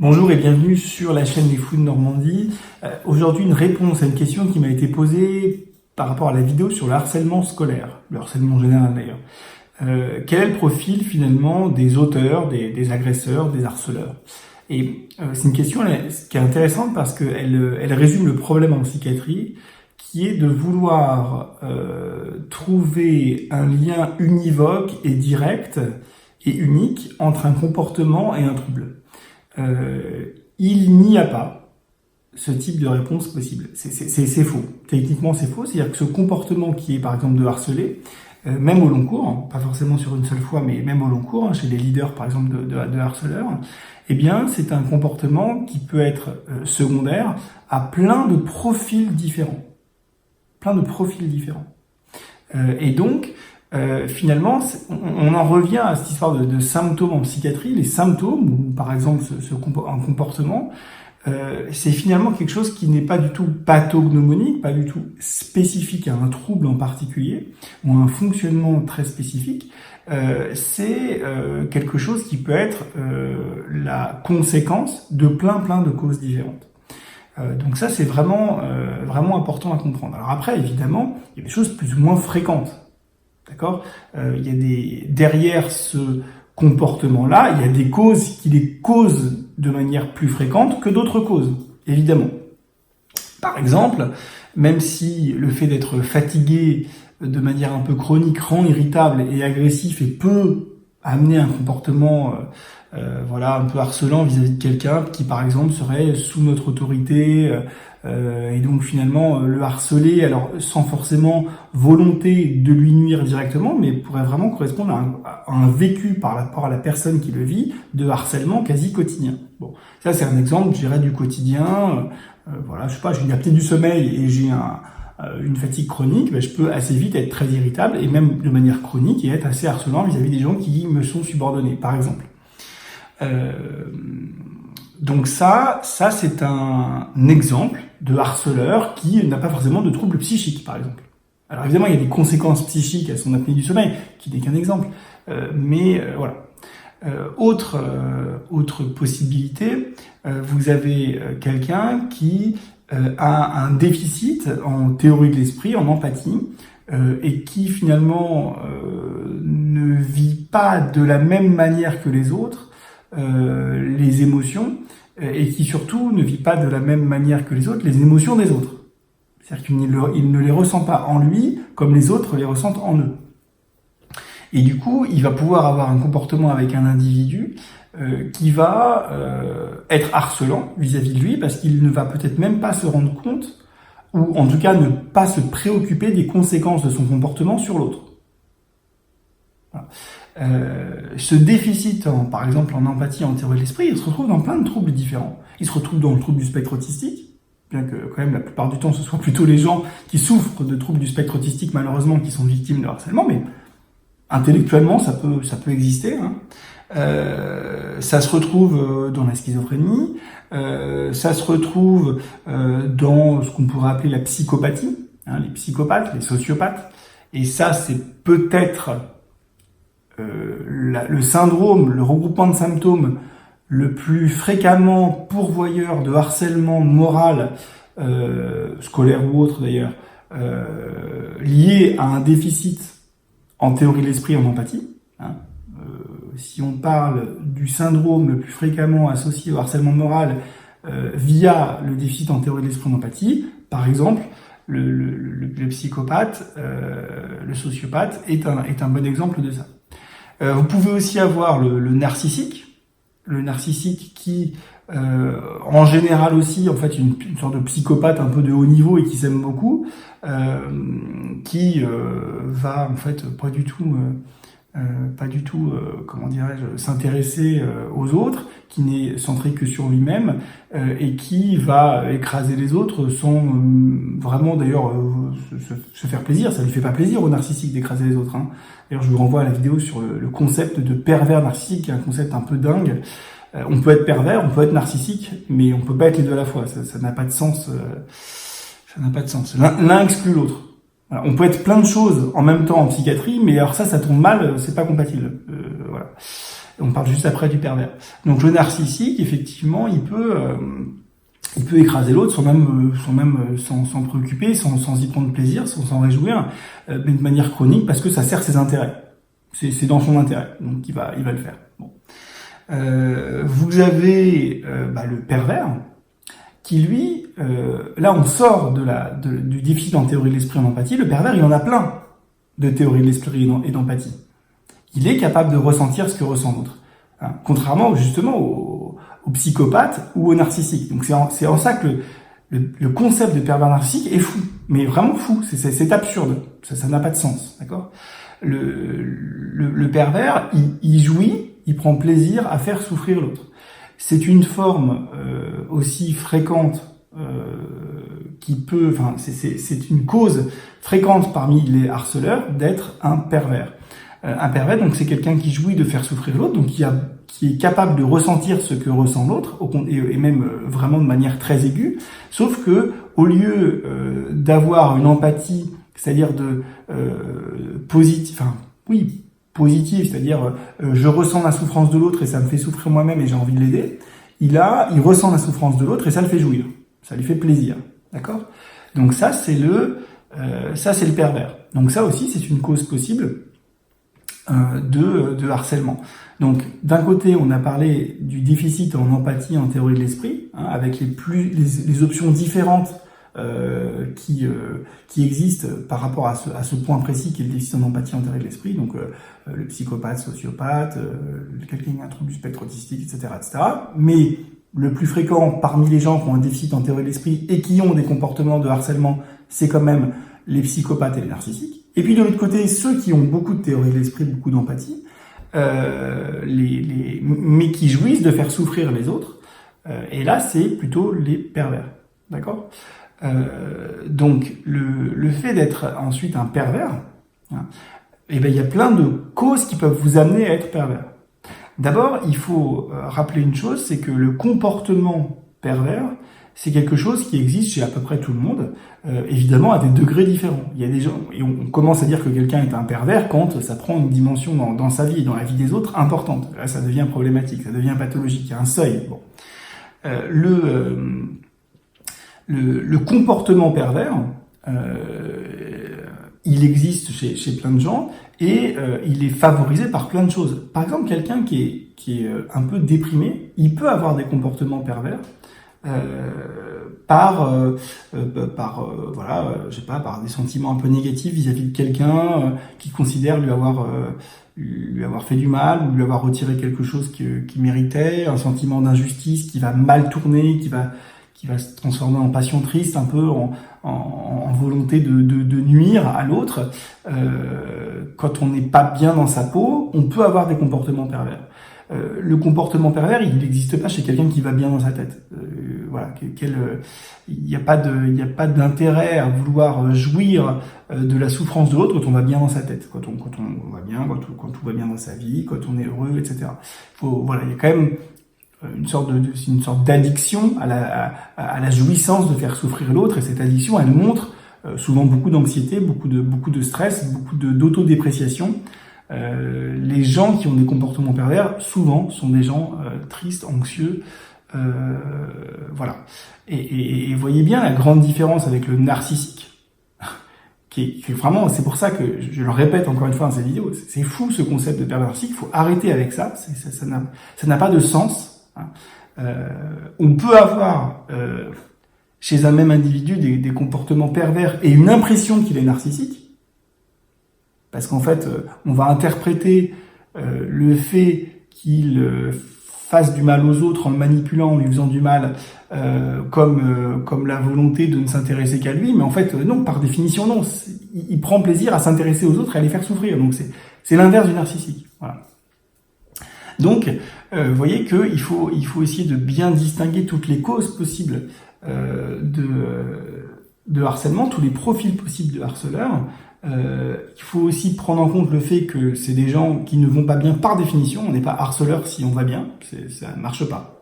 Bonjour et bienvenue sur la chaîne Les Fous de Normandie. Aujourd'hui, une réponse à une question qui m'a été posée par rapport à la vidéo sur le harcèlement scolaire, le harcèlement général d'ailleurs. Quel est le profil finalement des auteurs, des agresseurs, des harceleurs? Et c'est une question qui est intéressante parce qu'elle résume le problème en psychiatrie, qui est de vouloir trouver un lien univoque et direct et unique entre un comportement et un trouble. Il n'y a pas ce type de réponse possible. C'est faux. Techniquement, c'est faux. C'est-à-dire que ce comportement qui est, par exemple, de harceler, même au long cours, hein, pas forcément sur une seule fois, mais même au long cours, hein, chez les leaders, par exemple, de harceleurs, eh bien, c'est un comportement qui peut être secondaire à plein de profils différents. Plein de profils différents. Et donc, finalement, on en revient à cette histoire de symptômes en psychiatrie. Les symptômes, ou par exemple un comportement, c'est finalement quelque chose qui n'est pas du tout pathognomonique, pas du tout spécifique à un trouble en particulier, ou à un fonctionnement très spécifique. C'est quelque chose qui peut être la conséquence de plein de causes différentes. Donc ça, c'est vraiment important à comprendre. Alors après, évidemment, il y a des choses plus ou moins fréquentes. D'accord ? Il y a derrière ce comportement-là, il y a des causes qui les causent de manière plus fréquente que d'autres causes, évidemment. Par exemple, même si le fait d'être fatigué de manière un peu chronique rend irritable et agressif et peut amener un comportement un peu harcelant vis-à-vis de quelqu'un qui, par exemple, serait sous notre autorité, et donc finalement le harceler, alors sans forcément volonté de lui nuire directement, mais pourrait vraiment correspondre à un vécu par rapport à la personne qui le vit, de harcèlement quasi quotidien. Bon, ça c'est un exemple, je dirais, du quotidien. Je sais pas, j'ai une apnée du sommeil et j'ai une fatigue chronique, je peux assez vite être très irritable, et même de manière chronique, et être assez harcelant vis-à-vis des gens qui me sont subordonnés, par exemple. Donc ça c'est un exemple de harceleur qui n'a pas forcément de trouble psychique, par exemple. Alors évidemment, il y a des conséquences psychiques à son apnée du sommeil, qui n'est qu'un exemple. Voilà. Autre possibilité, vous avez quelqu'un qui a un déficit en théorie de l'esprit, en empathie, et qui finalement ne vit pas de la même manière que les autres les émotions, et qui surtout ne vit pas de la même manière que les autres les émotions des autres. C'est-à-dire qu'il ne les ressent pas en lui comme les autres les ressentent en eux. Et du coup, il va pouvoir avoir un comportement avec un individu qui va être harcelant vis-à-vis de lui, parce qu'il ne va peut-être même pas se rendre compte, ou en tout cas ne pas se préoccuper des conséquences de son comportement sur l'autre. Voilà. Ce déficit, par exemple en empathie, en théorie de l'esprit, il se retrouve dans plein de troubles différents. Il se retrouve dans le trouble du spectre autistique, bien que quand même la plupart du temps ce soit plutôt les gens qui souffrent de troubles du spectre autistique, malheureusement, qui sont victimes de harcèlement, mais intellectuellement ça peut exister. Ça se retrouve dans la schizophrénie, ça se retrouve dans ce qu'on pourrait appeler la psychopathie, les psychopathes, les sociopathes, et ça c'est peut-être le syndrome, le regroupement de symptômes le plus fréquemment pourvoyeur de harcèlement moral, scolaire ou autre d'ailleurs, lié à un déficit en théorie de l'esprit, en empathie. Si on parle du syndrome le plus fréquemment associé au harcèlement moral via le déficit en théorie de l'esprit, en empathie, par exemple, le psychopathe, le sociopathe est un bon exemple de ça. Vous pouvez aussi avoir le narcissique qui, en général aussi, en fait, une sorte de psychopathe un peu de haut niveau et qui s'aime beaucoup, qui va en fait pas du tout, s'intéresser aux autres, qui n'est centré que sur lui-même, et qui va écraser les autres sans vraiment d'ailleurs se faire plaisir. Ça lui fait pas plaisir au narcissique d'écraser les autres. D'ailleurs, je vous renvoie à la vidéo sur le concept de pervers narcissique, qui est un concept un peu dingue. On peut être pervers, on peut être narcissique, mais on peut pas être les deux à la fois. Ça n'a pas de sens. Ça n'a pas de sens. L'un exclut l'autre. Voilà. On peut être plein de choses en même temps en psychiatrie, mais alors ça tourne mal, c'est pas compatible. Voilà. On parle juste après du pervers. Donc le narcissique, effectivement, il peut écraser l'autre sans préoccuper, sans y prendre plaisir, sans s'en réjouir, mais de manière chronique, parce que ça sert ses intérêts. C'est dans son intérêt, donc il va le faire. Bon. Vous avez le pervers, qui lui, là on sort du déficit en théorie de l'esprit en empathie. Le pervers, il en a plein de théorie de l'esprit et d'empathie. Il est capable de ressentir ce que ressent l'autre, hein, contrairement justement au psychopathe ou au narcissique. Donc c'est en ça que le concept de pervers narcissique est fou, mais vraiment fou. C'est absurde, ça n'a pas de sens, d'accord. Le pervers, il jouit, il prend plaisir à faire souffrir l'autre. C'est une forme aussi fréquente c'est une cause fréquente parmi les harceleurs d'être un pervers. Un pervers, donc c'est quelqu'un qui jouit de faire souffrir l'autre, donc qui est capable de ressentir ce que ressent l'autre, et même vraiment de manière très aiguë, sauf que au lieu d'avoir une empathie, c'est-à-dire positive, c'est-à-dire je ressens la souffrance de l'autre et ça me fait souffrir moi-même et j'ai envie de l'aider, il ressent la souffrance de l'autre et ça le fait jouir, ça lui fait plaisir, d'accord. Donc ça c'est le pervers. Donc ça aussi c'est une cause possible de harcèlement. Donc d'un côté on a parlé du déficit en empathie en théorie de l'esprit, hein, avec les options différentes qui existent par rapport à ce point précis qui est le déficit en empathie en théorie de l'esprit, donc le psychopathe, sociopathe, quelqu'un qui a un trouble du spectre autistique, etc., etc. Mais le plus fréquent parmi les gens qui ont un déficit en théorie de l'esprit et qui ont des comportements de harcèlement, c'est quand même les psychopathes et les narcissiques. Et puis de l'autre côté, ceux qui ont beaucoup de théorie de l'esprit, beaucoup d'empathie, mais qui jouissent de faire souffrir les autres, et là c'est plutôt les pervers, d'accord. Donc le fait d'être ensuite un pervers, hein, il y a plein de causes qui peuvent vous amener à être pervers. D'abord, il faut rappeler une chose, c'est que le comportement pervers, c'est quelque chose qui existe chez à peu près tout le monde, évidemment à des degrés différents. Il y a des gens, et on commence à dire que quelqu'un est un pervers quand ça prend une dimension dans sa vie et dans la vie des autres importante. Là, ça devient problématique, ça devient pathologique, il y a un seuil. Bon. Le comportement pervers, il existe chez plein de gens et il est favorisé par plein de choses. Par exemple, quelqu'un qui est un peu déprimé, il peut avoir des comportements pervers par des sentiments un peu négatifs vis-à-vis de quelqu'un qui considère lui avoir fait du mal ou lui avoir retiré quelque chose qu'il méritait, un sentiment d'injustice qui va mal tourner, qui va se transformer en passion triste, un peu en volonté de nuire à l'autre. Quand on n'est pas bien dans sa peau, on peut avoir des comportements pervers. Le comportement pervers, il n'existe pas chez quelqu'un qui va bien dans sa tête. Il n'y a pas d'intérêt à vouloir jouir de la souffrance de l'autre quand on va bien dans sa tête, quand on va bien, quand tout va bien dans sa vie, quand on est heureux, etc. Il y a quand même une sorte d'addiction à la jouissance de faire souffrir l'autre, et cette addiction, elle montre souvent beaucoup d'anxiété, beaucoup de stress, beaucoup d'autodépréciation. Les gens qui ont des comportements pervers, souvent, sont des gens tristes, anxieux, voilà. Et voyez bien la grande différence avec le narcissique, qui est vraiment, c'est pour ça que je le répète encore une fois dans cette vidéo, c'est fou ce concept de pervers narcissique, il faut arrêter avec ça, ça n'a pas de sens. On peut avoir chez un même individu des comportements pervers et une impression qu'il est narcissique, parce qu'en fait on va interpréter le fait qu'il fasse du mal aux autres en le manipulant, en lui faisant du mal, comme la volonté de ne s'intéresser qu'à lui, mais en fait non, par définition non, il prend plaisir à s'intéresser aux autres et à les faire souffrir, donc c'est l'inverse du narcissique, voilà. Donc, vous voyez qu'il faut essayer de bien distinguer toutes les causes possibles de harcèlement, tous les profils possibles de harceleurs. Il faut aussi prendre en compte le fait que c'est des gens qui ne vont pas bien par définition. On n'est pas harceleur si on va bien, ça ne marche pas.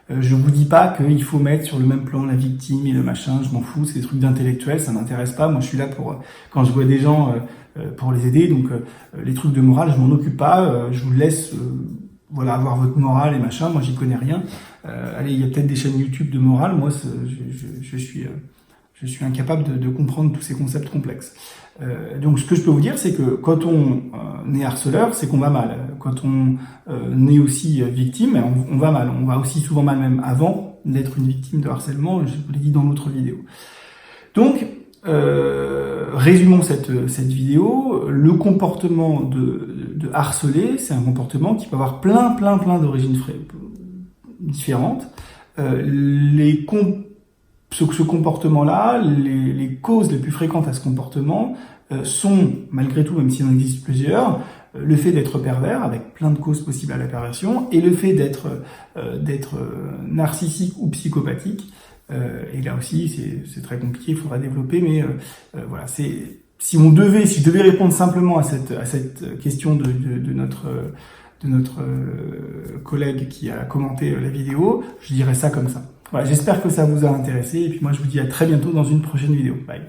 Je vous dis pas qu'il faut mettre sur le même plan la victime et le machin, je m'en fous, c'est des trucs d'intellectuels, ça m'intéresse pas. Moi, je suis là pour, quand je vois des gens, pour les aider. Donc, les trucs de morale, je m'en occupe pas. Je vous laisse, voilà, avoir votre morale et machin. Moi, j'y connais rien. Allez, il y a peut-être des chaînes YouTube de morale. Moi, je suis incapable de comprendre tous ces concepts complexes. Donc, ce que je peux vous dire, c'est que quand on est harceleur, c'est qu'on va mal. Quand on est aussi victime, on va mal. On va aussi souvent mal même avant d'être une victime de harcèlement. Je vous l'ai dit dans l'autre vidéo. Donc, résumons cette vidéo. Le comportement de harceler, c'est un comportement qui peut avoir plein d'origines différentes. Ce comportement-là, les causes les plus fréquentes à ce comportement sont, malgré tout, même s'il en existe plusieurs, le fait d'être pervers, avec plein de causes possibles à la perversion, et le fait d'être narcissique ou psychopathique. Et là aussi, c'est très compliqué, il faudra développer, mais voilà, si je devais répondre simplement à cette question de notre collègue qui a commenté la vidéo, je dirais ça comme ça. Voilà, j'espère que ça vous a intéressé, et puis moi je vous dis à très bientôt dans une prochaine vidéo. Bye.